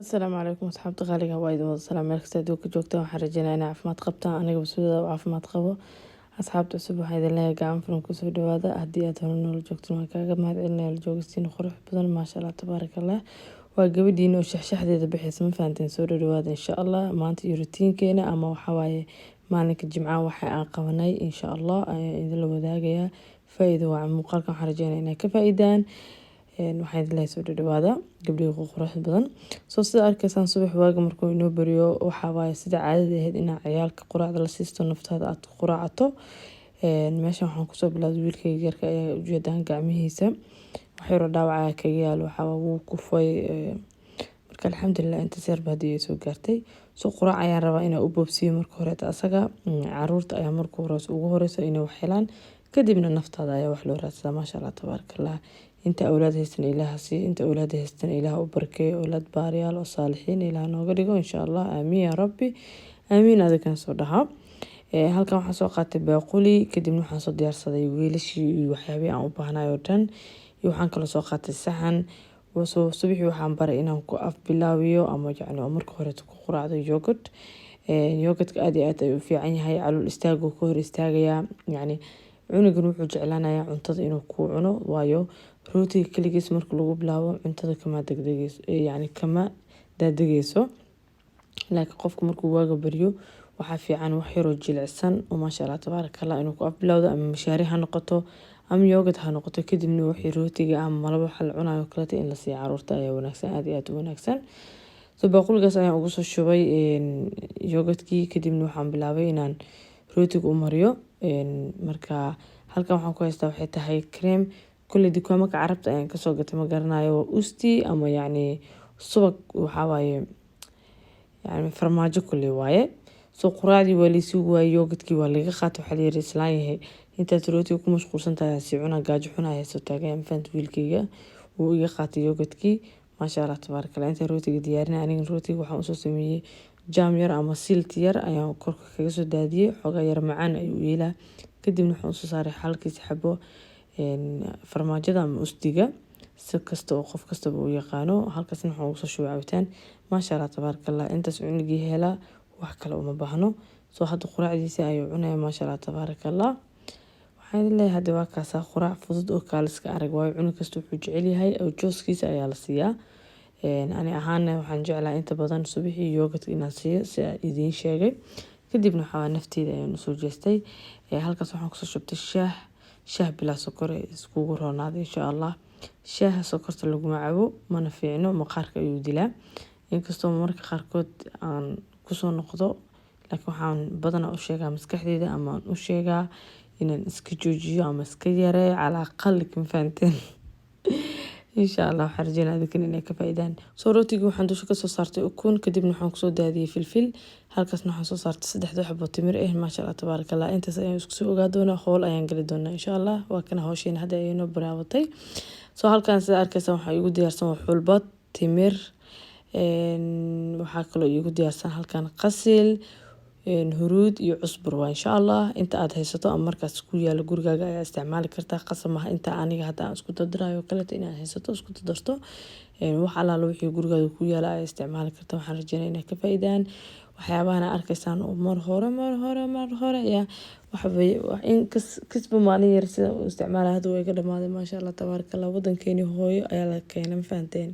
السلام عليكم أصحابتي غالية وايد والسلام عليكم سادوك joogta waxaan rajeynaa inaa caafimaad qabtaan aniga sidoo caafimaad qabo asxaabta cusub waxaa idin leeyahay gacan furan kusoo dhawaada haddii aad hore noola joogtiin waan kaaga mahadcelinayaa la joogistiina qurux badan maasha allah tabaaraka allah waa gabadhiina oo shaxshaxdeeda bixaysa ma fahanteen soo dhawaada insha allah maanta iyo rutiinkeena ama waxaa waaye maalinka jimcaha waxa aan qabanay insha allah ayaan idinla wadaagayaa faa'iido waa muuqaalkan waxaan rajeynaa inaa ka faa'iidaan waxaan idin leeyahay soo dhawaada gabdhiga qurux badan soo sida arkaysaan subax waaga markuu inoo bariyo waxaa waaye sida caadada ahayd inaa ciyaalka quraacda la siisto naftaada aad quraacato meeshan waxaan kusoo bilaabay wiilkayga yarka ayaa ujeedaan gacmihiisa waxyaro dhaawaca kaga yaalo waxaa wuu kufay marka alxamdulilah intaas yarba haddii ay soo gaartay soo quraac ayaan rabaa inaa u boobsiiyo marka horeeta asaga caruurta ayaa marka hore ugu horeyso inay wax helaan kadibna naftaada ayaa wax loo raadsadaa maasha allah tabaaraka allah inta awlaad haystan ilaaha siiyo inta awlaad haystan ilaah u barkeeyo awlaad baariyaal oo saalixiin ilaah nooga dhigo insha allah aamiin yaa rabbi aamiin adigan soo dhaha halkan waxaan soo qaatay baaquli kadibna waxaan soo diyaarsaday wiilashii iyo waxyaabihii aan u baahnay oo dhan iyo waxaan kaloo soo qaatay saxan subaxii waxaan baray inaan ku af bilaabiyo ama yacni oo marka hore ku quraacdo yogurt yogurtka aad iyo aad ayuu u fiican yahay calool istaaguu ka hor istaagayaa yacni cunugan wuxuu jeclaanayaa cuntada inuu ku cuno waayo rootiga kaligiis marka lagu bilaabo cuntada kama degdegayso yacni kama daadegayso laakiin qofku markuu waaga bariyo waxaa fiican wax yaroo jilicsan oo maasha allah tabaaraka allah inuu ku afbilowdo ama mashaari ha noqoto ama yogurt ha noqoto kadibna wixii rootiga ama malabo waxa la cunayo kaleeta in la siiyo caruurta ayaa wanaagsan aad iyo aad u wanaagsan soo baaquligaas ayaan ugu soo shubay yogurtkii kadibna waxaan bilaabay inaan rootiga u mariyo marka halkan waxaan ku haystaa waxay tahay cream kulli dukaamaka carabta ayaan kasoo gatay ma garanayo waa usti ama yacni subag waxaa waaye yacni farmaajo kulli waaye soo quraacdii waa liisii waaye yogurtkii waa laga qaatay waxaa layiri islaan yahay intaad rootiga ku mashquulsan tahay si cunaa gaajo xunaa hayso taagay fant wiilkayga wuu iga qaatay yogurtkii maasha allah tabaaraka allah inta rootiga diyaarinay aniga rootiga waxaan usoo sameeyey jaam yar ama silt yar ayaan korka kaga soo daadiyey xoogaa yar macaan ayuu yeelaa kadibna waxaan usoo saaray xalkiisa xabo farmaajada ama ustiga si kasta oo qof kastaba uu yaqaano halkaasna waxaan ugu soo shubay cabitaan maasha allah tabaaraka allah intaas cunugii helaa wax kale uma baahno soo hadda quraacdiisa ayuu cunaya maasha allah tabaaraka allah waxaan idin leeyahay hadda waa kaasaa quraac fudud oo kaaliska arag waayo cunug kasta wuxuu jecel yahay oo jooskiisa ayaa la siiyaa ani ahaana waxaan jeclaa inta badan subaxii yogurtka inaan siiyo si aan idiin sheegay kadibna waxaa nafteeda ayaan usoo jeestay halkaas waxaan kusoo shubtay shaah bilaa sokor iskugu roonaaday insha allah shaaha sokorta laguma cabo mana fiicno maqaarka ayuu dilaa inkastoo marka qaarkood aan kusoo noqdo laakiin waxaan badanaa u sheegaa maskaxdeeda ama aan u sheegaa inaan iska joojiyo ama iska yareeyo calaa aqali ma fahanteen insha allah waxaan rajeynaa adinkan inay ka faa'iidaan soo rootigii waxaan dusha kasoo saartay ukun kadibna waxaan kusoo daadiyey filfil halkaasna waxaan soo saartay 3 xabo timir maasha allah tabaaraka allah intaas ayaan isku soo ogaa doonaa howl ayaan gali doonaa insha allah waa kana hawsheena hadda ayay noo baraabatay soo halkan sida arkaysan waxaa igu diyaarsan xulbad timir waxaa kaloo igu diyaarsan halkan qasil huruud iyo cusbur waa insha allah inta aad haysato ama markaas ku yaalo gurigaaga ayaa isticmaali kartaa qasab maaha inta aniga hadda aan isku dardarayo kaleeto inaad haysato isku darto wax alaala wixii gurigaaga ku yaala ayaa isticmaali kartaa waxaan rajeynaa inay ka faa'iidaan waxyaabahan arkaysaan oo mar hore ayaa waxbay in kasba maalin yar sida uu isticmaalay hadda way ka dhamaaday maasha allah tabaaraka allah wadankeeni hooyo ayaa la keenay ma fahanteen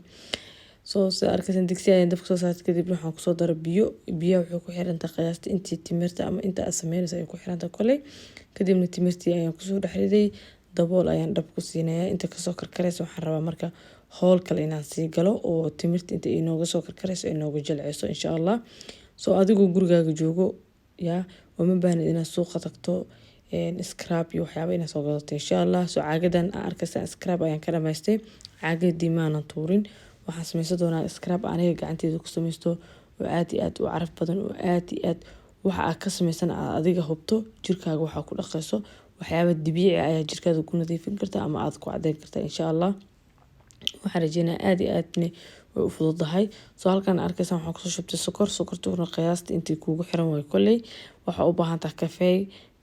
soo sida arkaysan digsi ayaan dabka soo saartay kadib waxaan kusoo daray biyo wuxuu ku xirantaa qiyaasta intii timirta ama inta aad sameynayso ayay ku xirantaa koley kadibna timirtii ayaan kusoo dhex riday dabool ayaan dhab ku siinayaa inta kasoo karkaraysa waxaan rabaa marka howl kale inaan sii galo oo timirta inta inooga soo karkarayso inooga jilceyso insha allah soo adigoo gurigaaga joogo yaa uma baahnid inaad suuqa tagto scrap iyo waxyaaba inaad soo gadato insha allah soo caagadan arkaysan scrap ayaan ka dhamaystay caagadii maanan tuurin waxaan samaysan doonaa scrap aniga gacanteeda ku samaysto oo aad iyo aad u caraf badan oo aad iyo aad waxa aad ka samaysan aad adiga hubto jirkaaga waxaa ku dhaqayso waxyaaba dabiici ayaa jirkaada ku nadiifin kartaa ama aad ku cadeyn kartaa insha allah waxaan rajeynaa aad iyo aadna way u fududahay soo halkan arkaysan waxaan kusoo shubtay sokortuna qiyaasta intii kuugu xiran way kolley waxaa u baahan tahay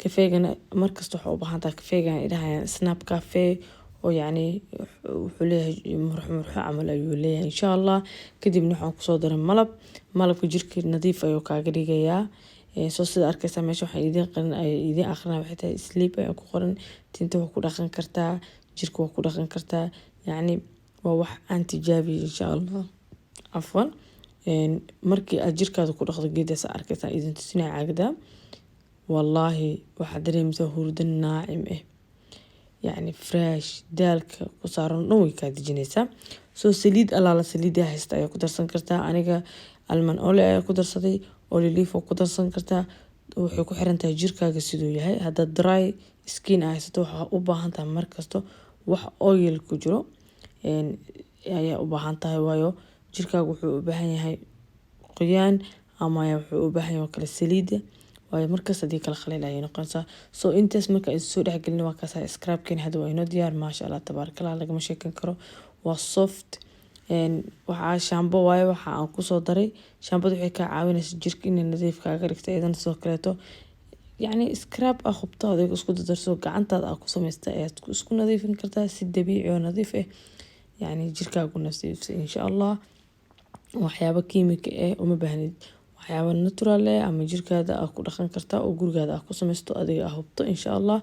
kafeegana markasta waxaa u baahan tahay kafeegana idhahayaan snap cafe oo yacni wuxuu leeyahay murux camal ayuu leeyahay insha allah. kadibna waxaan kusoo daray malabka jirka nadiif ayuu kaaga dhigayaa. soo sida arkaysaa meesha waxaan idiin aqrinaa waxay tahay sleep ayaa ku qoran. tinta waa ku dhaqan kartaa, jirka waa ku dhaqan kartaa, yacni waa wax aan tijaabiye insha allah. cafwan markii aad jirkaada ku dhaqdo geedaas arkaysaa idin tusinaya caagada, wallaahi waxaad dareemaysaa hurdo naacim yacni fresh, daalka ku saaran dhan way kaa dejinaysaa. soo saliid alaala saliida haysta ayaa ku darsan kartaa. aniga almond oil ayaa ku darsaday, olive leaf oo ku darsan kartaa. waxay ku xiran tahay jirkaaga siduu yahay. haddaad dry skin haysato waxaa u baahan tahay markasto wax oil ku jiro ayaa u baahan tahay, waayo jirkaaga wuxuu u baahan yahay qoyaan ama wuxuu u baahan yahay kala saliida, waayo markaas hadii kala khaliil ayay noqonaysaa. soo intaas marka ay soo dhexgelin waa kaas scrubkan hadda waa inoo diyaar. maasha allah tabaarakallah, lagama sheekan karo. waa soft waxaa shaambo waaye waxa aan kusoo daray. shaambada waxay kaa caawinaysaa jirka inay nadiif kaaga dhigto, idan sidoo kaleeto yacni scrub ah hubto adiga isku dardarso gacantaada aad ku samaysta ayaad isku nadiifin kartaa si dabiici oo nadiif yacni jirkaagu nadiifsa insha allah. waxyaabo kiimika uma baahnid, waxyaabo natural ama jirkaada aad ku dhaqan kartaa oo gurigaada aad ku samaysto adiga aad hubto insha allah.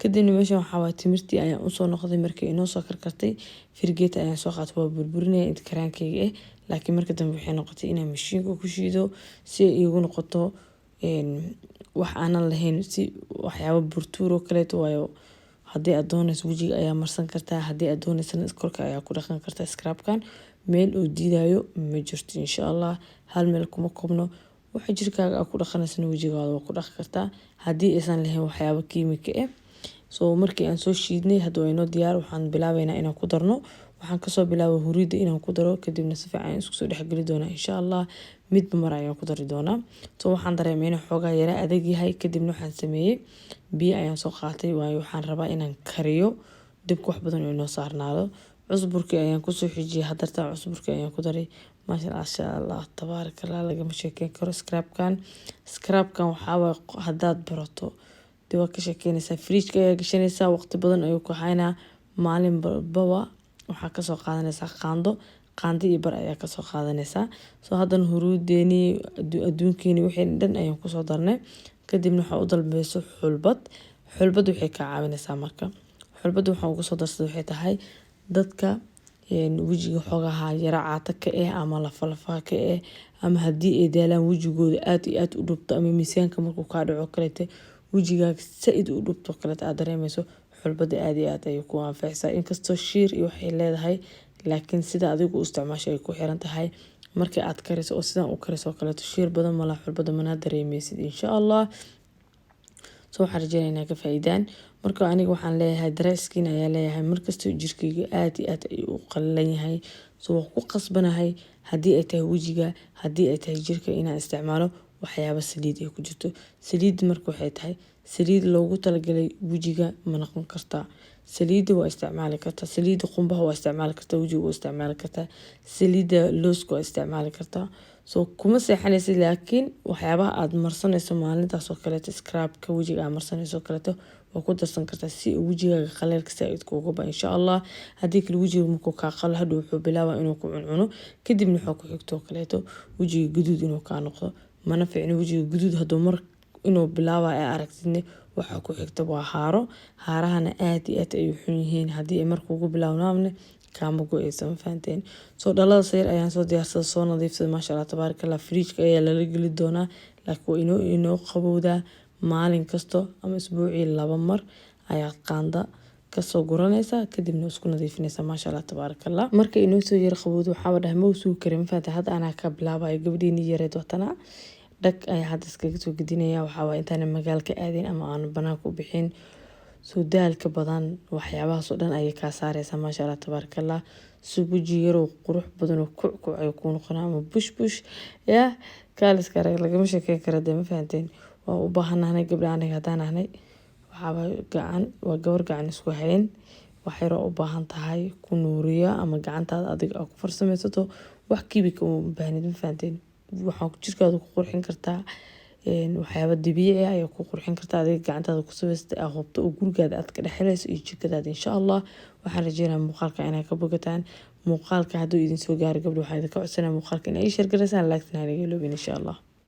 kadibna meeshan waxaa waaye timirtii ayaan usoo noqday markii inoo soo karkartay. firgeeta ayaan soo qaatay, waa burburinaya inta karaankayga laakiin marka dambe waxay noqotay inaan mashiinka ku shiido si ay iigu noqoto wax aanan lahayn, si waxyaabo burtuur oo kaleeto. waayo haddii aad doonayso wejiga ayaa marsan kartaa, haddii aad doonaysana korka ayaa ku dhaqan kartaa. scrubkan meel uu diidayo ma jirto insha allah. hal meel kuma koobno, waxa jirkaaga aad ku dhaqanaysana wejigaada waa ku dhaqi kartaa haddii aysan lahayn waxyaabo kiimika soo markii aan soo shiidnay hadda waa inoo diyaar. waxaan bilaabaynaa inaan ku darno. waxaan kasoo bilaabay hurida inaan ku daro, kadibna si fiican isku soo dhexgeli doonaa insha allah. midba mar ayaan ku dari doonaa. soo waxaan dareemay inuu xoogaa yara adag yahay. kadibna waxaan sameeyey biyo ayaan soo qaatay, waayo waxaan rabaa inaan kariyo dibka wax badan oo inoo saarnaado. cusburkii ayaan kusoo xijiyay, hadartaa cusburkii ayaan ku daray. maasha allah tabaarakallah, lagama sheekeyn karo. scrubkan waxaa waaye haddaad barato dee waa ka sheekeynaysaa. fridge ayaa gashanaysaa, waqti badan ayuu ku haynaa. maalin walbaba waxaa kasoo qaadanaysaa qaando iyo bar ayaa kasoo qaadanaysaa. soo haddana huruudeeni adduunkeeni wixii dhan ayaan kusoo darnay. kadibna waxaa u dalbayso xulbad waxay kaa caawinaysaa. marka xulbadda waxaan ugu soo darsaday waxay tahay dadka wejiga xoogaha yara caata ka ama lafa ka ama haddii ay daalaan wejigooda aad iyo aad u dhubto ama miisaanka markuu kaa dhaco kaleete wejigaaga saaid u dhubto kaleete aad dareemayso, xulbada aad iyo aad ayay ku anfacaysaa. inkastoo shiir iyo waxay leedahay, laakiin sida adigu u isticmaasho ay ku xiran tahay. markii aad kariso oo sidaan u kariso kaleeto shiir badan mala xulbada mana dareemaysid insha allah. soo waxaan rajeynayaa ka faa'iidaan. marka aniga waxaan leeyahay dry skin ayaa leeyahay, markastoo jirkayga aad iyo aad ayuu u qalalan yahay. soo waan ku qasbanahay haddii ay tahay wejiga, haddii ay tahay jirka inaan isticmaalo waxyaabo saliid ay ku jirto. saliid marka waxay tahay saliid loogu talagalay wejiga ma noqon kartaa. saliida waa isticmaali kartaa, saliida qumbaha waa isticmaali kartaa, wejiga waa isticmaali kartaa, saliida looska waa isticmaali kartaa. soo kuma seexanaysid, laakiin waxyaabaha aad marsanayso maalintaas oo kaleeto scrubka wejiga aad marsanayso kaleeto waa ku darsan kartaa si wejigaaga qaleelka saaid kuuga ba insha allah. haddii kale wejiga markuu kaa qalo hadhow wuxuu bilaabaa inuu ku cuncuno, kadibna waxaa ku xigto kaleeto wejiga guduud inuu kaa noqdo. mana fiicno wejiga guduud hadduu mar inuu bilaaba ay aragtidne waxaa ku xigta waa haarahana aad iyo aad ayuu xun yihiin. haddii ay marka ugu bilaabnaamne kaama go-aysan fahanteen. soo dhalada sayr ayaan soo diyaarsada, soo nadiifsada. maasha allah tabaarakallah. fridge ayaa lala geli doonaa, laakiin waa inoo qabowdaa maalin kasto ama isbuucii 2 mar ayaad qaanda kasoo guranaysaa, kadibna isku nadiifinaysaa. maasha allah tabaarakallah. marka inoo soo yar qabowdo waxaa dhahay ma suu karin fahanteen. hadda anaa ka bilaabayo gabadheeni yareed watana dhag ayaa hadda iskaga soo gedinaya. waxaa waaye intaan magaalka aadin ama aan banaanka u bixin, soo daalka badan waxyaabahaas oo dhan ayay kaa saaraysaa. maasha allah tabaarakallah. subuji yaroo qurux badan oo kuc ay ku noqonaa ama bush kaaliska lagama sheekeyn kara dee ma fahanteen. waa u baahanahay gabdha aniga haddaan ahnay waa gabar gacan isku hayn. waxyaroo u baahan tahay ku nuuriya ama gacantaada adiga aad ku farsamaysato, wax kiibika uma baahnid ma fahanteen. waxaa jirkaada ku qurxin kartaa waxyaaba dabiici ah ayaa ku qurxin kartaa adiga gacantaada ku sameystay aa hubto oo gurigaada aad ka dhexelayso iyo jikadaada insha allah. waxaan rajeynayaa muuqaalka inaa ka bogataan. muuqaalka hadduu idin soo gaaro gabdho waxaa idinka codsanaya muuqaalka inaa ii sheer garaysaan laagtana hanaga iloobin insha allah.